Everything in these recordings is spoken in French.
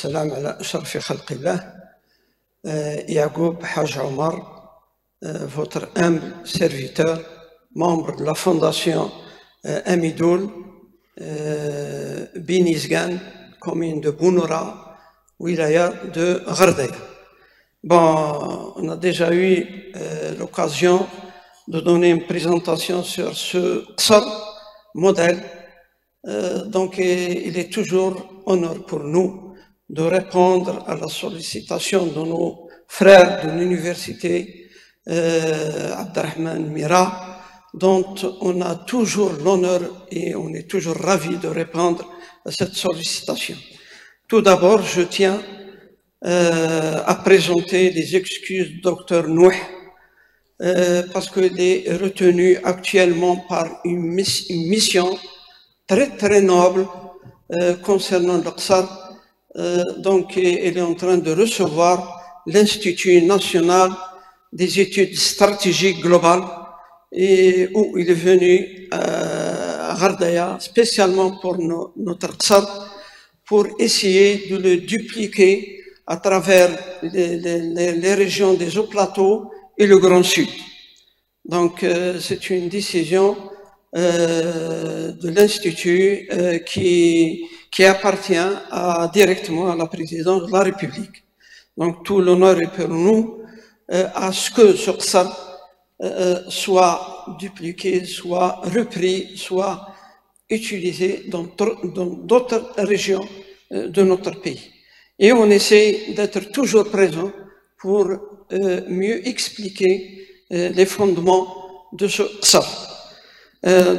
والسلام على أشرف خلق الله. Yacoub Haj Omar, votre humble serviteur, membre de la fondation Amidoul, Binizgan, commune de Bounoura, wilaya de Ghardaya. Bon, on a déjà eu l'occasion de donner une présentation sur ce qsar modèle. Donc, il est toujours honneur pour nous de répondre à la sollicitation de nos frères de l'université Abderrahmane Mira, dont on a toujours l'honneur et on est toujours ravis de répondre à cette sollicitation. Tout d'abord, je tiens à présenter les excuses du docteur Nouh, parce qu'il est retenu actuellement par une mission très noble concernant le qsar. Donc, il est en train de recevoir l'Institut national des études stratégiques globales, et où il est venu à Ghardaya spécialement pour notre qsar, pour essayer de le dupliquer à travers les régions des hauts plateaux et le Grand Sud. Donc, c'est une décision de l'Institut qui appartient directement à la présidence de la République. Donc, tout l'honneur est pour nous à ce que ce qsar soit dupliqué, soit repris, soit utilisé dans d'autres régions de notre pays. Et on essaie d'être toujours présent pour mieux expliquer les fondements de ce qsar.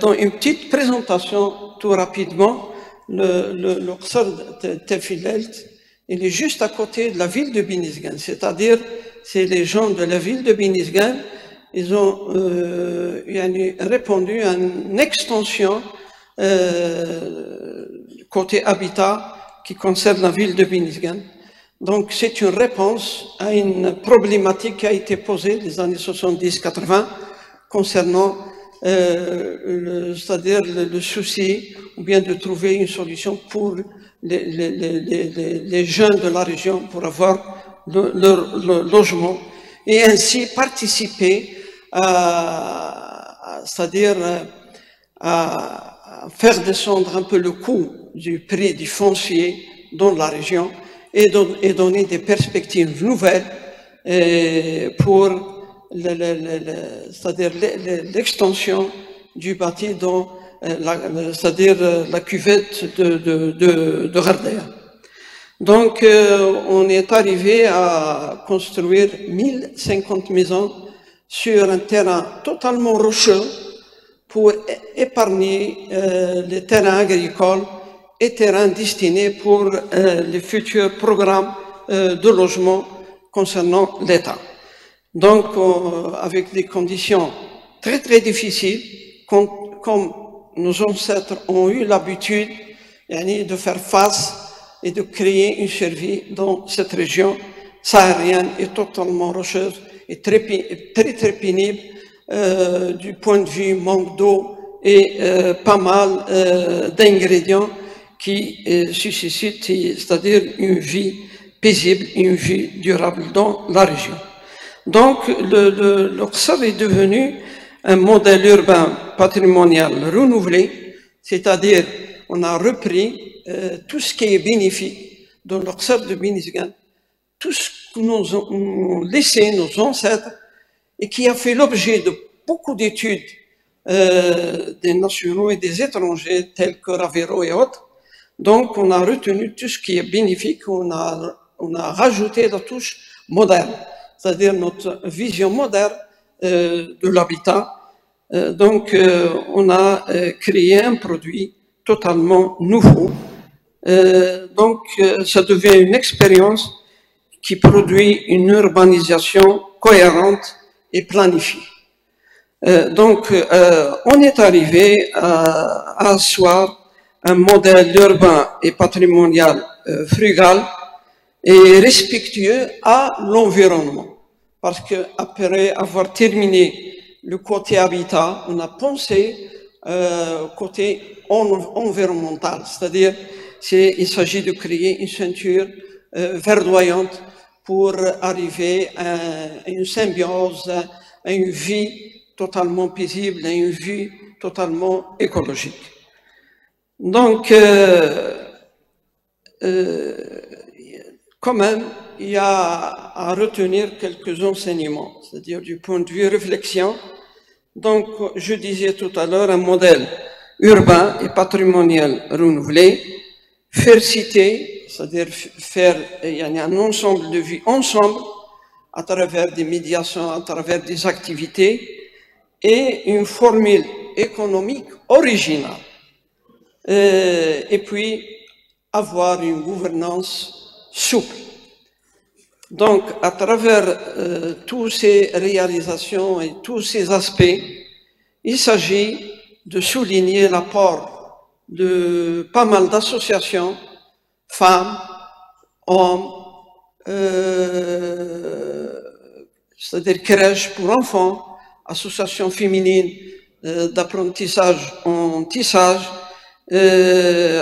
Dans une petite présentation, tout rapidement, le qsar de Tafilelt, il est juste à côté de la ville de Binizgan, c'est-à-dire, c'est les gens de la ville de Binizgan, ils ont répondu à une extension côté habitat qui concerne la ville de Binizgan. Donc, c'est une réponse à une problématique qui a été posée des années 70-80 concernant c'est-à-dire le souci, ou bien de trouver une solution pour les jeunes de la région pour avoir leur logement, et ainsi participer c'est-à-dire à faire descendre un peu le coût du prix du foncier dans la région, et donner des perspectives nouvelles pour c'est-à-dire l'extension du bâti dans c'est-à-dire la cuvette de Ghardaya. Donc, on est arrivé à construire 1050 maisons sur un terrain totalement rocheux pour épargner les terrains agricoles et terrains destinés pour les futurs programmes de logement concernant l'État. Donc, avec des conditions très difficiles, comme nos ancêtres ont eu l'habitude de faire face et de créer une survie dans cette région saharienne et totalement rocheuse et très pénible du point de vue manque d'eau et pas mal d'ingrédients qui suscitent, c'est-à-dire une vie paisible et une vie durable dans la région. Donc, le qsar est devenu un modèle urbain patrimonial renouvelé, c'est-à-dire on a repris tout ce qui est bénéfique dans le qsar de Binizgan, tout ce que nous ont laissé nos ancêtres et qui a fait l'objet de beaucoup d'études des nationaux et des étrangers tels que Ravero et autres. Donc, on a retenu tout ce qui est bénéfique, on a rajouté la touche moderne, c'est-à-dire notre vision moderne de l'habitat. Donc, on a créé un produit totalement nouveau. Donc, ça devient une expérience qui produit une urbanisation cohérente et planifiée. Donc, on est arrivé à asseoir un modèle urbain et patrimonial frugal et respectueux à l'environnement. Parce qu'après avoir terminé le côté habitat, on a pensé côté environnemental, c'est-à-dire il s'agit de créer une ceinture verdoyante pour arriver à une symbiose, à une vie totalement paisible, à une vie totalement écologique. Donc, quand même, il y a à retenir quelques enseignements, c'est-à-dire du point de vue réflexion. Donc, je disais tout à l'heure, un modèle urbain et patrimonial renouvelé, faire citer, c'est-à-dire faire un ensemble de vie ensemble, à travers des médiations, à travers des activités, et une formule économique originale. Et puis, avoir une gouvernance souple. Donc, à travers toutes ces réalisations et tous ces aspects, il s'agit de souligner l'apport de pas mal d'associations, femmes, hommes, c'est-à-dire crèches pour enfants, associations féminines d'apprentissage en tissage,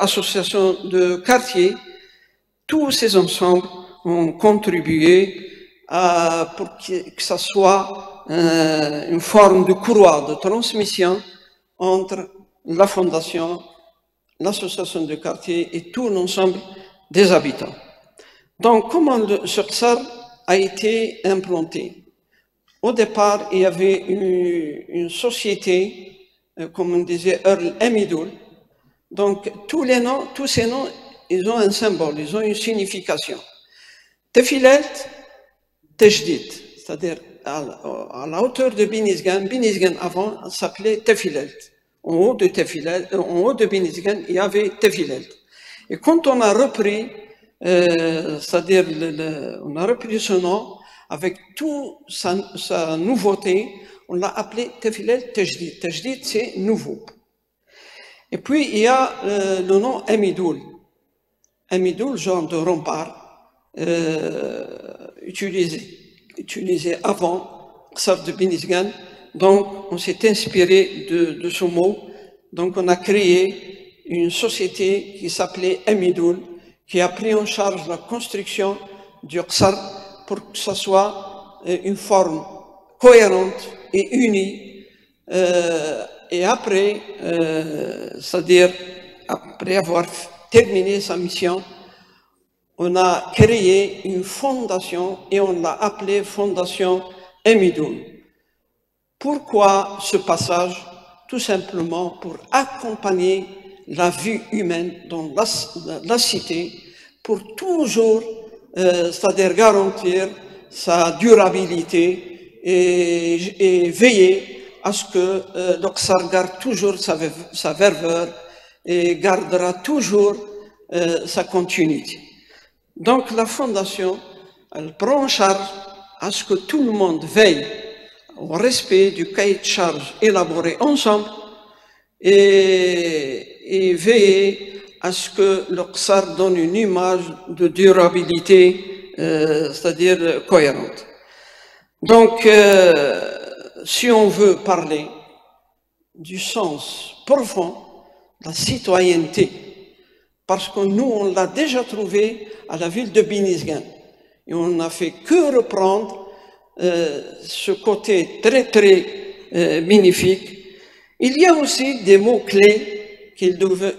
associations de quartier. Tous ces ensembles ont contribué pour que ça soit une forme de courroie de transmission entre la fondation, l'association de quartier et tout l'ensemble des habitants. Donc, comment ce Qsar a été implanté? Au départ, il y avait une société, comme on disait, Earl Amidoul. Donc, tous ces noms, ils ont un symbole, ils ont une signification. Tefilet, Tejdid, c'est-à-dire à la hauteur de Binizgan. Binizgan avant s'appelait Tefilet. En haut de Binizgan, il y avait Tefilet. Et quand on a repris, c'est-à-dire on a repris ce nom avec toute sa nouveauté, on l'a appelé Tefilet Tejdid. Tejdid, c'est nouveau. Et puis il y a le nom Amidoul. Amidoul, genre de rempart, utilisé avant Qsar de Binizgan. Donc, on s'est inspiré de ce mot. Donc, on a créé une société qui s'appelait Amidoul, qui a pris en charge la construction du Qsar pour que ce soit une forme cohérente et unie. Et après, c'est-à-dire après avoir terminé sa mission, on a créé une fondation et on l'a appelée Fondation Amidoul. Pourquoi ce passage? Tout simplement pour accompagner la vie humaine dans la cité, pour toujours, c'est-à-dire garantir sa durabilité et veiller à ce que le Qsar garde toujours sa verveur et gardera toujours sa continuité. Donc la fondation, elle prend en charge à ce que tout le monde veille au respect du cahier de charge élaboré ensemble et veiller à ce que le Qsar donne une image de durabilité, c'est-à-dire cohérente. Donc, si on veut parler du sens profond de la citoyenneté, parce que nous, on l'a déjà trouvé à la ville de Binizgan, et on n'a fait que reprendre ce côté très, très bénéfique. Il y a aussi des mots-clés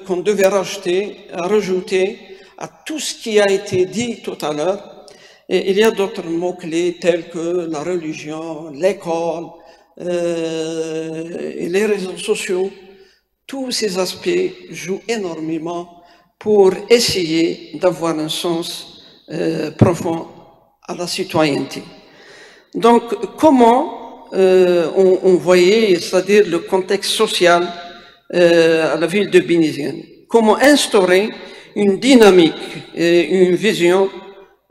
qu'on devait rajouter à tout ce qui a été dit tout à l'heure. Et il y a d'autres mots-clés tels que la religion, l'école et les réseaux sociaux. Tous ces aspects jouent énormément pour essayer d'avoir un sens profond à la citoyenneté. Donc, comment on voyait, c'est-à-dire le contexte social à la ville de Binizgan? Comment instaurer une dynamique et une vision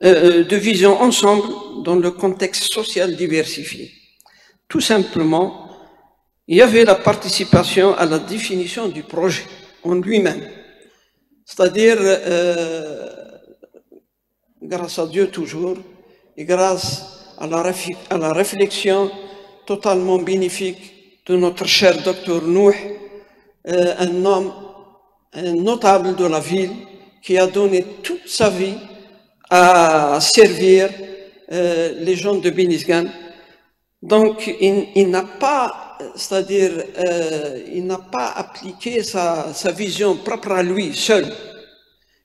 de vision ensemble dans le contexte social diversifié? Tout simplement, il y avait la participation à la définition du projet en lui-même. C'est-à-dire, grâce à Dieu toujours, et grâce à la réflexion totalement bénéfique de notre cher docteur Nouh, un homme, un notable de la ville, qui a donné toute sa vie à servir les gens de Binisgan. Donc, il n'a pas, c'est-à-dire, il n'a pas appliqué sa vision propre à lui seul.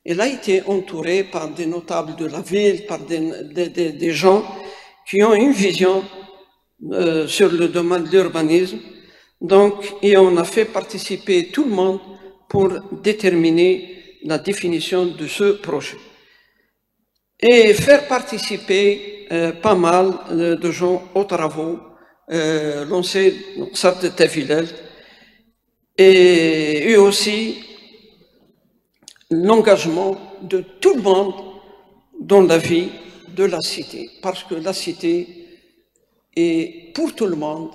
Il a été entouré par des notables de la ville, par des gens qui ont une vision sur le domaine de l'urbanisme. Donc, et on a fait participer tout le monde pour déterminer la définition de ce projet. Et faire participer pas mal de gens aux travaux lancés dans cette Tafilel, et aussi l'engagement de tout le monde dans la vie de la cité, parce que la cité est pour tout le monde.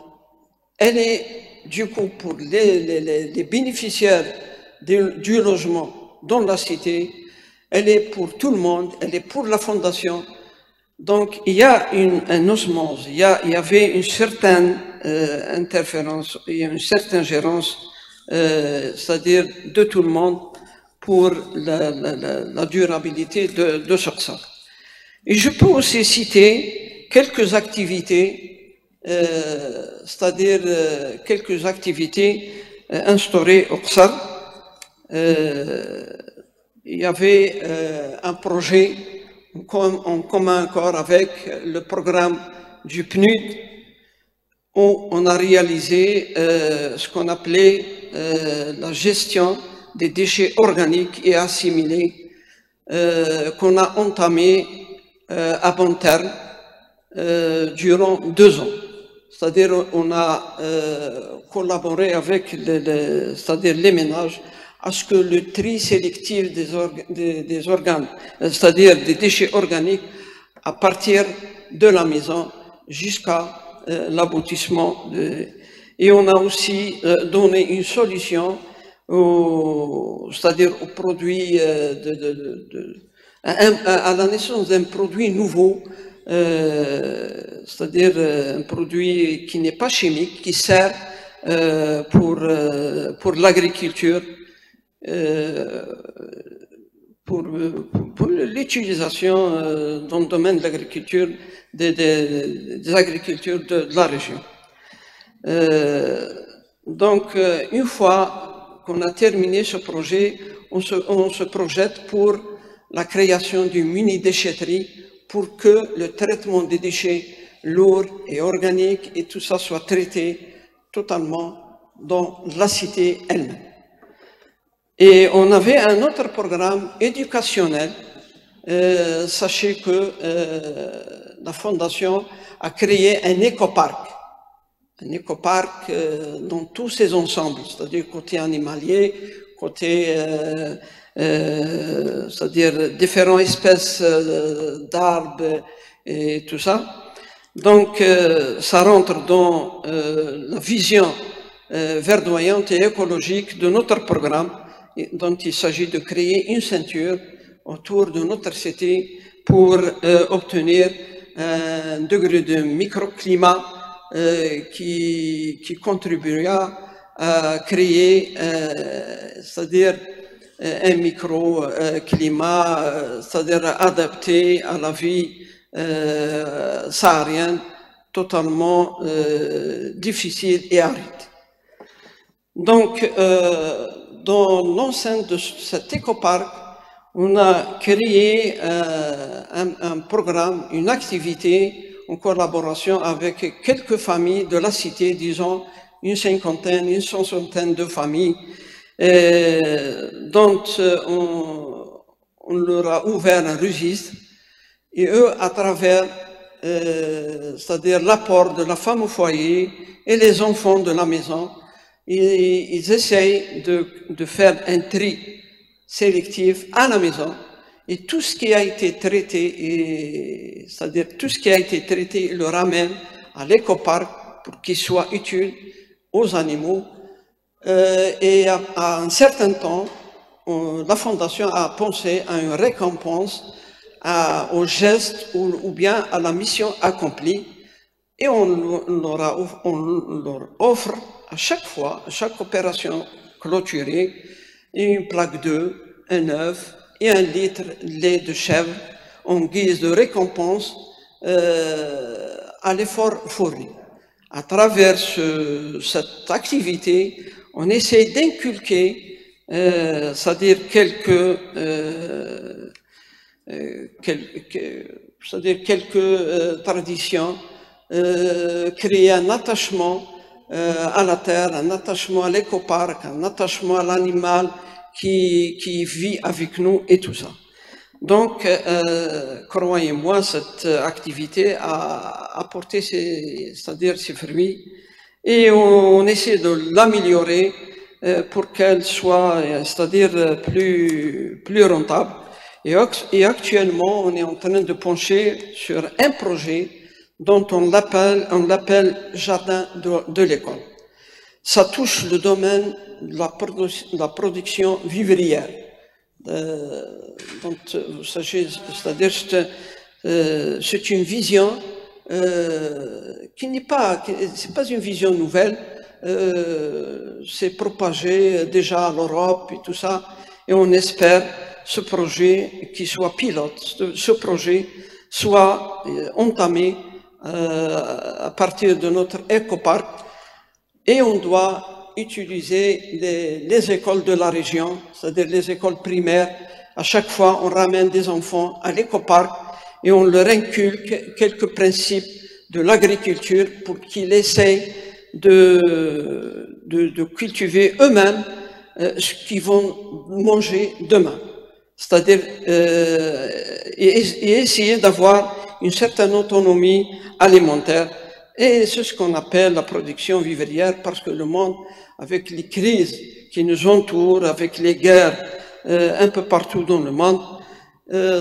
Elle est du coup pour les bénéficiaires du logement dans la cité, elle est pour tout le monde, elle est pour la fondation. Donc il y a un osmose, il y avait une certaine interférence, il y a une certaine gérance, c'est-à-dire de tout le monde pour la durabilité de ce centre. Et je peux aussi citer quelques activités, c'est-à-dire quelques activités instaurées au CSAR. Il y avait un projet en commun accord avec le programme du PNUD, où on a réalisé ce qu'on appelait la gestion des déchets organiques et assimilés, qu'on a entamé à bon terme durant 2 ans. C'est-à-dire on a collaboré avec c'est-à-dire les ménages à ce que le tri sélectif des organes, c'est-à-dire des déchets organiques, à partir de la maison jusqu'à l'aboutissement. Et on a aussi donné une solution c'est-à-dire aux produits, à la naissance d'un produit nouveau, c'est-à-dire un produit qui n'est pas chimique, qui sert pour l'agriculture, pour l'utilisation dans le domaine de l'agriculture, des agricultures de la région. Donc, une fois qu'on a terminé ce projet, on se projette pour la création d'une mini-déchetterie pour que le traitement des déchets lourds et organiques et tout ça soit traité totalement dans la cité elle-même. Et on avait un autre programme éducationnel. Sachez que la Fondation a créé un écoparc. Un écoparc dans tous ses ensembles, c'est-à-dire côté animalier, côté, c'est-à-dire différentes espèces d'arbres et tout ça. Donc, ça rentre dans la vision verdoyante et écologique de notre programme, dont il s'agit de créer une ceinture autour de notre cité pour obtenir un degré de microclimat qui contribuera à créer, c'est-à-dire un microclimat, c'est-à-dire adapté à la vie saharienne, totalement difficile et aride. Donc, dans l'enceinte de cet écoparc, on a créé un programme, une activité en collaboration avec quelques familles de la cité, disons une cinquantaine, une soixantaine de familles, dont on leur a ouvert un registre, et eux, à travers, c'est-à-dire l'apport de la femme au foyer et les enfants de la maison, ils essayent de faire un tri sélectif à la maison, et tout ce qui a été traité, c'est-à-dire tout ce qui a été traité, ils le ramènent à l'écoparc pour qu'il soit utile aux animaux. Et à un certain temps, la Fondation a pensé à une récompense, au geste ou bien à la mission accomplie, et on leur offre à chaque fois, à chaque opération clôturée, une plaque d'œuf, un œuf et 1 litre de lait de chèvre en guise de récompense à l'effort fourni. À travers cette activité, on essaie d'inculquer, c'est-à-dire quelques traditions, créer un attachement à la terre, un attachement à l'écoparc, un attachement à l'animal qui vit avec nous et tout ça. Donc, croyez-moi, cette activité a apporté ses fruits et on essaie de l'améliorer pour qu'elle soit, c'est-à-dire plus rentable. Et actuellement, on est en train de pencher sur un projet dont on l'appelle Jardin de l'école. Ça touche le domaine de la production vivrière. Donc, c'est-à-dire c'est une vision qui n'est pas, c'est pas une vision nouvelle. C'est propagé déjà à l'Europe et tout ça, et on espère ce projet qui soit pilote, ce projet soit entamé à partir de notre écoparc, et on doit utiliser les écoles de la région, c'est-à-dire les écoles primaires. À chaque fois, on ramène des enfants à l'écoparc et on leur inculque quelques principes de l'agriculture pour qu'ils essayent de cultiver eux-mêmes ce qu'ils vont manger demain. C'est-à-dire et essayer d'avoir une certaine autonomie alimentaire. Et c'est ce qu'on appelle la production vivrière, parce que le monde, avec les crises qui nous entourent, avec les guerres un peu partout dans le monde,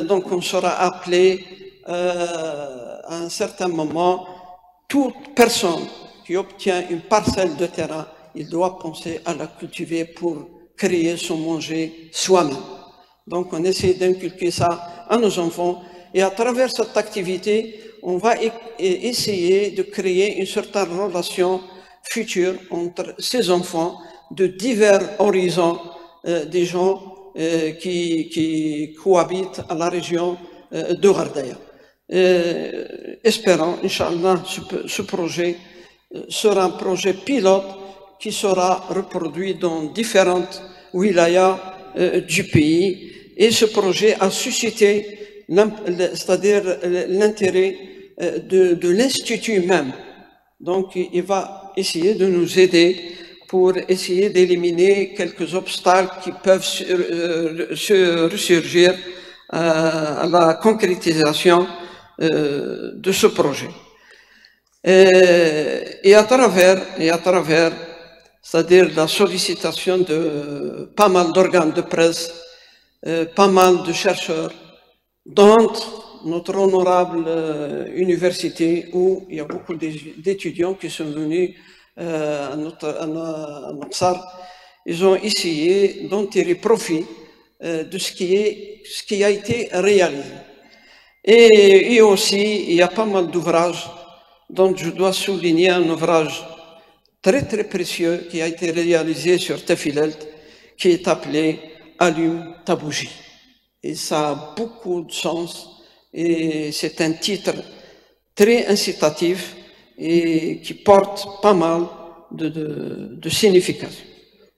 donc on sera appelé à un certain moment, toute personne qui obtient une parcelle de terrain, il doit penser à la cultiver pour créer son manger soi-même. Donc on essaie d'inculquer ça à nos enfants, et à travers cette activité, on va essayer de créer une certaine relation future entre ces enfants de divers horizons, des gens qui cohabitent à la région de Ghardaya. Espérons, Inch'Allah, ce projet sera un projet pilote qui sera reproduit dans différentes wilayas du pays, et ce projet a suscité c'est-à-dire l'intérêt de l'Institut même. Donc, il va essayer de nous aider pour essayer d'éliminer quelques obstacles qui peuvent se ressurgir à la concrétisation de ce projet. Et à travers, c'est-à-dire la sollicitation de pas mal d'organes de presse, pas mal de chercheurs, dont notre honorable université, où il y a beaucoup d'étudiants qui sont venus à notre SAR, ils ont essayé d'en tirer profit de ce qui a été réalisé. Et aussi, il y a pas mal d'ouvrages dont je dois souligner un ouvrage très très précieux qui a été réalisé sur Tafilelt, qui est appelé « Allume ta bougie ». Et ça a beaucoup de sens, et c'est un titre très incitatif et qui porte pas mal de signification.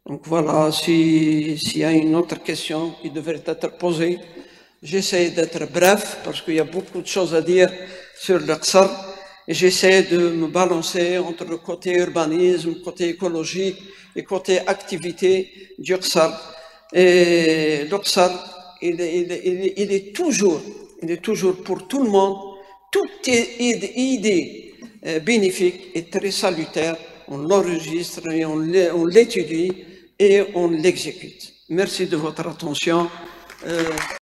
Donc voilà, s'il y a une autre question qui devrait être posée, j'essaie d'être bref parce qu'il y a beaucoup de choses à dire sur le Qsar, et j'essaie de me balancer entre le côté urbanisme, le côté écologique et le côté activité du Qsar. Et le Qsar, il est toujours pour tout le monde. Toute idée bénéfique est très salutaire. On l'enregistre et on l'étudie et on l'exécute. Merci de votre attention.